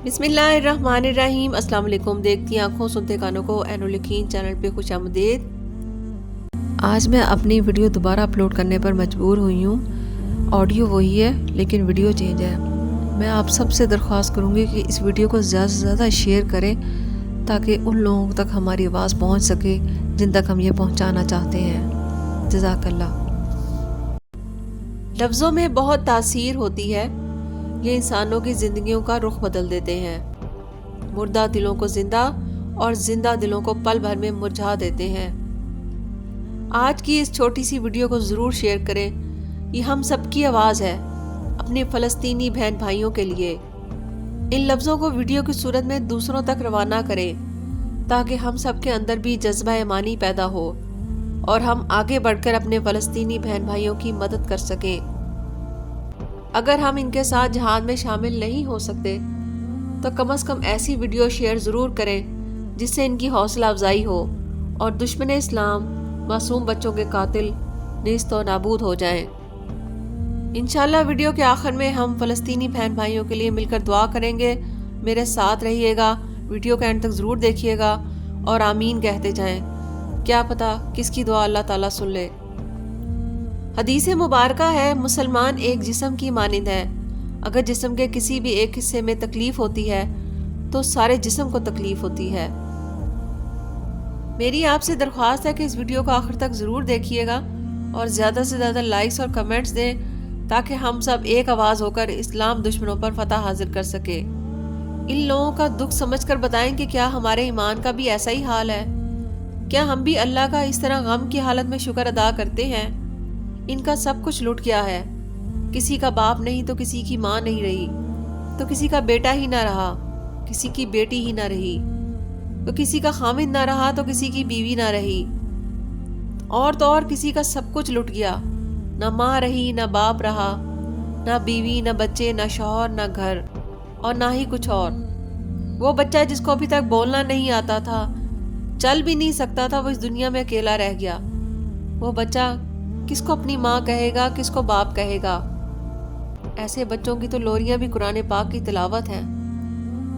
بسم اللہ الرحمن الرحیم۔ السلام علیکم۔ دیکھتی آنکھوں سنتے کانوں کو اینولیکین چینل پہ خوش آمدید۔ آج میں اپنی ویڈیو دوبارہ اپلوڈ کرنے پر مجبور ہوئی ہوں۔ آڈیو وہی ہے لیکن ویڈیو چینج ہے۔ میں آپ سب سے درخواست کروں گی کہ اس ویڈیو کو زیادہ سے زیادہ شیئر کریں تاکہ ان لوگوں تک ہماری آواز پہنچ سکے جن تک ہم یہ پہنچانا چاہتے ہیں۔ جزاک اللہ۔ لفظوں میں بہت تاثیر ہوتی ہے۔ یہ انسانوں کی زندگیوں کا رخ بدل دیتے ہیں۔ مردہ دلوں کو زندہ اور زندہ دلوں کو پل بھر میں مرجھا دیتے ہیں۔ آج کی اس چھوٹی سی ویڈیو کو ضرور شیئر کریں۔ یہ ہم سب کی آواز ہے، اپنے فلسطینی بہن بھائیوں کے لیے۔ ان لفظوں کو ویڈیو کی صورت میں دوسروں تک روانہ کریں تاکہ ہم سب کے اندر بھی جذبہ ایمانی پیدا ہو اور ہم آگے بڑھ کر اپنے فلسطینی بہن بھائیوں کی مدد کر سکیں۔ اگر ہم ان کے ساتھ جہاد میں شامل نہیں ہو سکتے تو کم از کم ایسی ویڈیو شیئر ضرور کریں جس سے ان کی حوصلہ افزائی ہو اور دشمن اسلام معصوم بچوں کے قاتل نیست و نابود ہو جائیں۔ انشاءاللہ ویڈیو کے آخر میں ہم فلسطینی بہن بھائیوں کے لیے مل کر دعا کریں گے۔ میرے ساتھ رہیے گا، ویڈیو کا اینڈ تک ضرور دیکھیے گا اور آمین کہتے جائیں۔ کیا پتہ کس کی دعا اللہ تعالیٰ سن لے۔ حدیث مبارکہ ہے، مسلمان ایک جسم کی مانند ہے۔ اگر جسم کے کسی بھی ایک حصے میں تکلیف ہوتی ہے تو سارے جسم کو تکلیف ہوتی ہے۔ میری آپ سے درخواست ہے کہ اس ویڈیو کو آخر تک ضرور دیکھیے گا اور زیادہ سے زیادہ لائکس اور کمنٹس دیں تاکہ ہم سب ایک آواز ہو کر اسلام دشمنوں پر فتح حاصل کر سکے۔ ان لوگوں کا دکھ سمجھ کر بتائیں کہ کیا ہمارے ایمان کا بھی ایسا ہی حال ہے؟ کیا ہم بھی اللہ کا اس طرح غم کی حالت میں شکر ادا کرتے ہیں؟ ان کا سب کچھ لٹ گیا ہے۔ کسی کا باپ نہیں تو کسی کی ماں نہیں رہی، تو کسی کا بیٹا ہی نہ رہا، کسی کی بیٹی ہی نہ رہی، تو کسی کا خامد نہ رہا تو کسی کی بیوی نہ رہی، اور تو اور کسی کا سب کچھ لٹ گیا۔ نہ ماں رہی، نہ باپ رہا، نہ بیوی، نہ بچے، نہ شوہر، نہ گھر، اور نہ ہی کچھ اور۔ وہ بچہ جس کو ابھی تک بولنا نہیں آتا تھا، چل بھی نہیں سکتا تھا، وہ اس دنیا میں اکیلا رہ گیا۔ وہ بچہ کس کو اپنی ماں کہے گا، کس کو باپ کہے گا؟ ایسے بچوں کی تو لوریاں بھی قرآن پاک کی تلاوت ہیں۔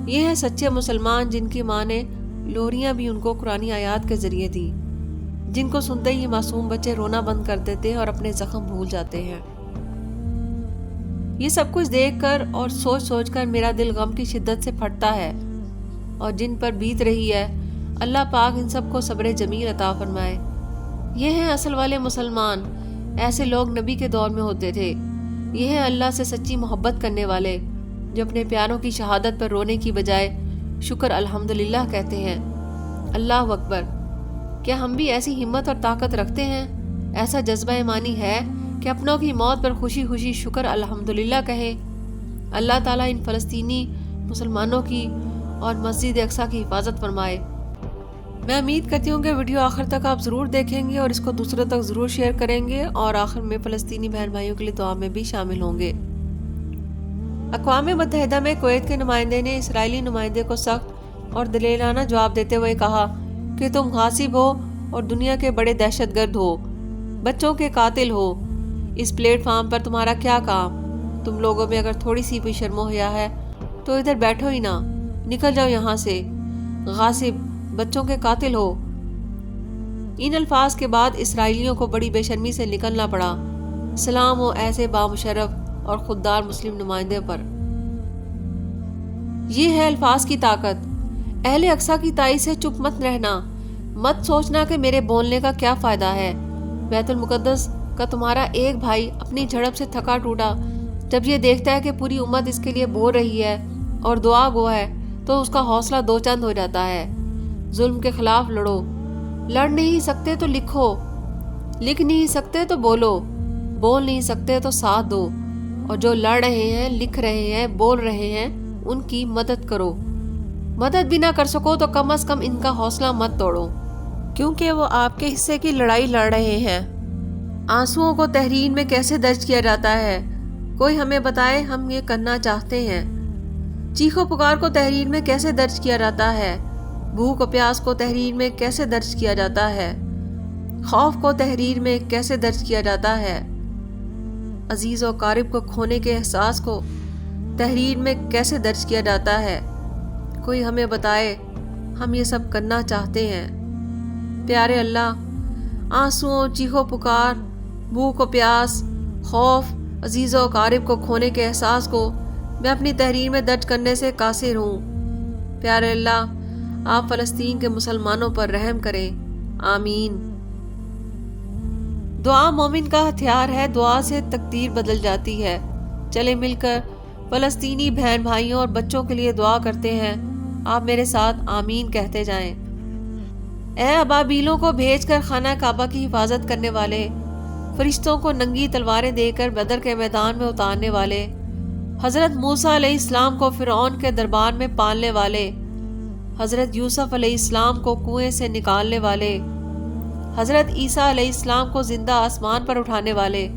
یہ ہیں سچے مسلمان جن کی ماں نے لوریاں بھی ان کو قرآنی آیات کے ذریعے دی، جن کو سنتے ہی معصوم بچے رونا بند کر دیتے ہیں اور اپنے زخم بھول جاتے ہیں۔ یہ سب کچھ دیکھ کر اور سوچ سوچ کر میرا دل غم کی شدت سے پھٹتا ہے، اور جن پر بیت رہی ہے اللہ پاک ان سب کو صبر جمیل عطا فرمائے۔ یہ ہیں اصل والے مسلمان، ایسے لوگ نبی کے دور میں ہوتے تھے۔ یہ ہیں اللہ سے سچی محبت کرنے والے جو اپنے پیاروں کی شہادت پر رونے کی بجائے شکر الحمدللہ کہتے ہیں۔ اللہ اکبر۔ کیا ہم بھی ایسی ہمت اور طاقت رکھتے ہیں؟ ایسا جذبہ ایمانی ہے کہ اپنوں کی موت پر خوشی خوشی شکر الحمدللہ کہیں؟ اللہ تعالیٰ ان فلسطینی مسلمانوں کی اور مسجد اقصیٰ کی حفاظت فرمائے۔ میں امید کرتی ہوں کہ ویڈیو آخر تک آپ ضرور دیکھیں گے اور اس کو دوسروں تک ضرور شیئر کریں گے، اور آخر میں فلسطینی بہن بھائیوں کے لیے دعا میں بھی شامل ہوں گے۔ اقوام متحدہ میں کویت کے نمائندے نے اسرائیلی نمائندے کو سخت اور دلیرانہ جواب دیتے ہوئے کہا کہ تم غاصب ہو اور دنیا کے بڑے دہشت گرد ہو، بچوں کے قاتل ہو۔ اس پلیٹ فارم پر تمہارا کیا کام؟ تم لوگوں میں اگر تھوڑی سی بھی شرم و حیا ہے تو ادھر بیٹھو ہی نہ، نکل جاؤ یہاں سے۔ غاصب، بچوں کے قاتل ہو۔ ان الفاظ کے بعد اسرائیلیوں کو بڑی بے شرمی سے نکلنا پڑا۔ سلام ہو ایسے بامشرف اور خوددار مسلم نمائندے پر۔ یہ ہے الفاظ کی طاقت۔ اہل اقصیٰ کی تائید سے چپ مت رہنا، مت سوچنا کہ میرے بولنے کا کیا فائدہ ہے۔ بیت المقدس کا تمہارا ایک بھائی اپنی جھڑپ سے تھکا ٹوٹا جب یہ دیکھتا ہے کہ پوری امت اس کے لیے بول رہی ہے اور دعا گو ہے تو اس کا حوصلہ دو چند ہو جاتا ہے۔ ظلم کے خلاف لڑو، لڑ نہیں سکتے تو لکھو، لکھ نہیں سکتے تو بولو، بول نہیں سکتے تو ساتھ دو، اور جو لڑ رہے ہیں، لکھ رہے ہیں، بول رہے ہیں ان کی مدد کرو۔ مدد بھی نہ کر سکو تو کم از کم ان کا حوصلہ مت توڑو، کیونکہ وہ آپ کے حصے کی لڑائی لڑ رہے ہیں۔ آنسوؤں کو تحریر میں کیسے درج کیا جاتا ہے؟ کوئی ہمیں بتائے، ہم یہ کرنا چاہتے ہیں۔ چیخ و پکار کو تحریر میں کیسے درج کیا جاتا ہے؟ بھوک و پیاس کو تحریر میں کیسے درج کیا جاتا ہے؟ خوف کو تحریر میں کیسے درج کیا جاتا ہے؟ عزیز و قارب کو کھونے کے احساس کو تحریر میں کیسے درج کیا جاتا ہے؟ کوئی ہمیں بتائے، ہم یہ سب کرنا چاہتے ہیں۔ پیارے اللہ، آنسوؤں، چیخو پکار، بھوک و پیاس، خوف، عزیز و اقارب کو کھونے کے احساس کو میں اپنی تحریر میں درج کرنے سے قاصر ہوں۔ پیارے اللہ، آپ فلسطین کے مسلمانوں پر رحم کریں، آمین۔ دعا مومن کا ہتھیار ہے، دعا سے تقدیر بدل جاتی ہے۔ چلے مل کر فلسطینی بہن بھائیوں اور بچوں کے لیے دعا کرتے ہیں۔ آپ میرے ساتھ آمین کہتے جائیں۔ اے ابابیلوں کو بھیج کر خانہ کعبہ کی حفاظت کرنے والے، فرشتوں کو ننگی تلواریں دے کر بدر کے میدان میں اتارنے والے، حضرت موسیٰ علیہ السلام کو فرعون کے دربار میں پالنے والے، حضرت یوسف علیہ السلام کو کنویں سے نکالنے والے، حضرت عیسیٰ علیہ السلام کو زندہ آسمان پر اٹھانے والے،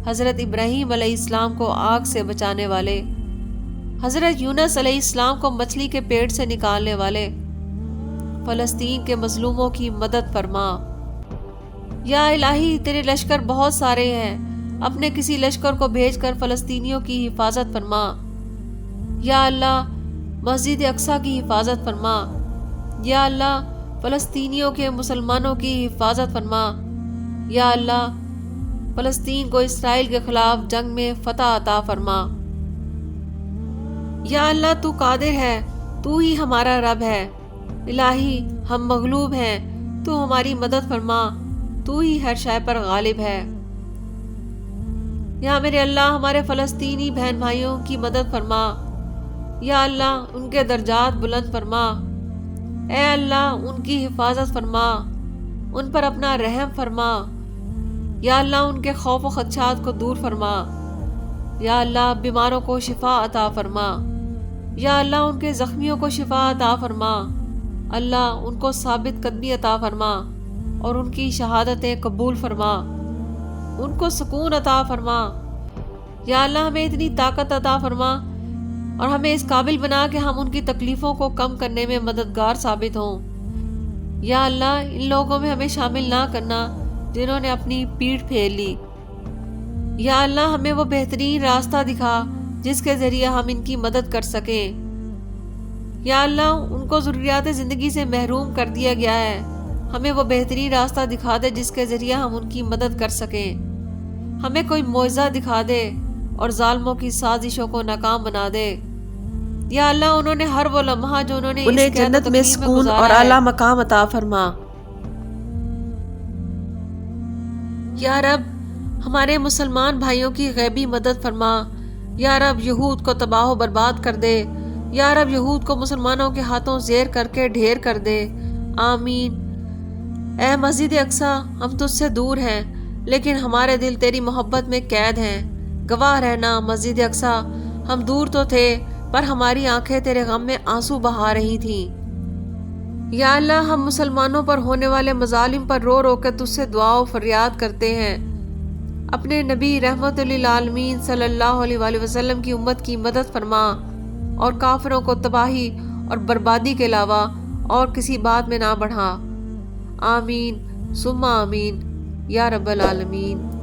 حضرت ابراہیم علیہ السلام کو آگ سے بچانے والے، حضرت یونس علیہ السلام کو مچھلی کے پیٹ سے نکالنے والے، فلسطین کے مظلوموں کی مدد فرما۔ یا الہی، تیرے لشکر بہت سارے ہیں، اپنے کسی لشکر کو بھیج کر فلسطینیوں کی حفاظت فرما۔ یا اللہ، مسجد اقصیٰ کی حفاظت فرما۔ یا اللہ، فلسطینیوں کے مسلمانوں کی حفاظت فرما۔ یا اللہ، فلسطین کو اسرائیل کے خلاف جنگ میں فتح عطا فرما۔ یا اللہ، تو قادر ہے، تو ہی ہمارا رب ہے۔ الہی، ہم مغلوب ہیں، تو ہماری مدد فرما، تو ہی ہر شے پر غالب ہے۔ یا میرے اللہ، ہمارے فلسطینی بہن بھائیوں کی مدد فرما۔ یا اللہ، ان کے درجات بلند فرما۔ اے اللہ، ان کی حفاظت فرما، ان پر اپنا رحم فرما۔ یا اللہ، ان کے خوف و خدشات کو دور فرما۔ یا اللہ، بیماروں کو شفا عطا فرما۔ یا اللہ، ان کے زخمیوں کو شفا عطا فرما۔ اللہ، ان کو ثابت قدمی عطا فرما اور ان کی شہادتیں قبول فرما، ان کو سکون عطا فرما۔ یا اللہ، ہمیں اتنی طاقت عطا فرما اور ہمیں اس قابل بنا کہ ہم ان کی تکلیفوں کو کم کرنے میں مددگار ثابت ہوں۔ یا اللہ، ان لوگوں میں ہمیں شامل نہ کرنا جنہوں نے اپنی پیٹھ پھیر لی۔ یا اللہ، ہمیں وہ بہترین راستہ دکھا جس کے ذریعے ہم ان کی مدد کر سکیں۔ یا اللہ، ان کو ضروریات زندگی سے محروم کر دیا گیا ہے، ہمیں وہ بہترین راستہ دکھا دے جس کے ذریعے ہم ان کی مدد کر سکیں۔ ہمیں کوئی معجزہ دکھا دے اور ظالموں کی سازشوں کو ناکام بنا دے۔ یا اللہ، انہوں نے ہر وہ لمحہ جو انہوں نے انہیں جنت میں سکون اور اعلیٰ مقام عطا فرما۔ یا رب، ہمارے مسلمان بھائیوں کی غیبی مدد فرما۔ یا رب، یہود کو تباہ و برباد کر دے۔ یا رب، یہود کو مسلمانوں کے ہاتھوں زیر کر کے ڈھیر کر دے، آمین۔ اے مسجد اقصیٰ، ہم تجھ سے دور ہیں لیکن ہمارے دل تیری محبت میں قید ہیں۔ گواہ رہنا مسجد اقصیٰ، ہم دور تو تھے پر ہماری آنکھیں تیرے غم میں آنسو بہا رہی تھیں۔ یا اللہ، ہم مسلمانوں پر ہونے والے مظالم پر رو رو کر تجھ سے دعا و فریاد کرتے ہیں۔ اپنے نبی رحمت للعالمین صلی اللہ علیہ وآلہ وسلم کی امت کی مدد فرما اور کافروں کو تباہی اور بربادی کے علاوہ اور کسی بات میں نہ بڑھا، آمین ثم آمین یا رب العالمین۔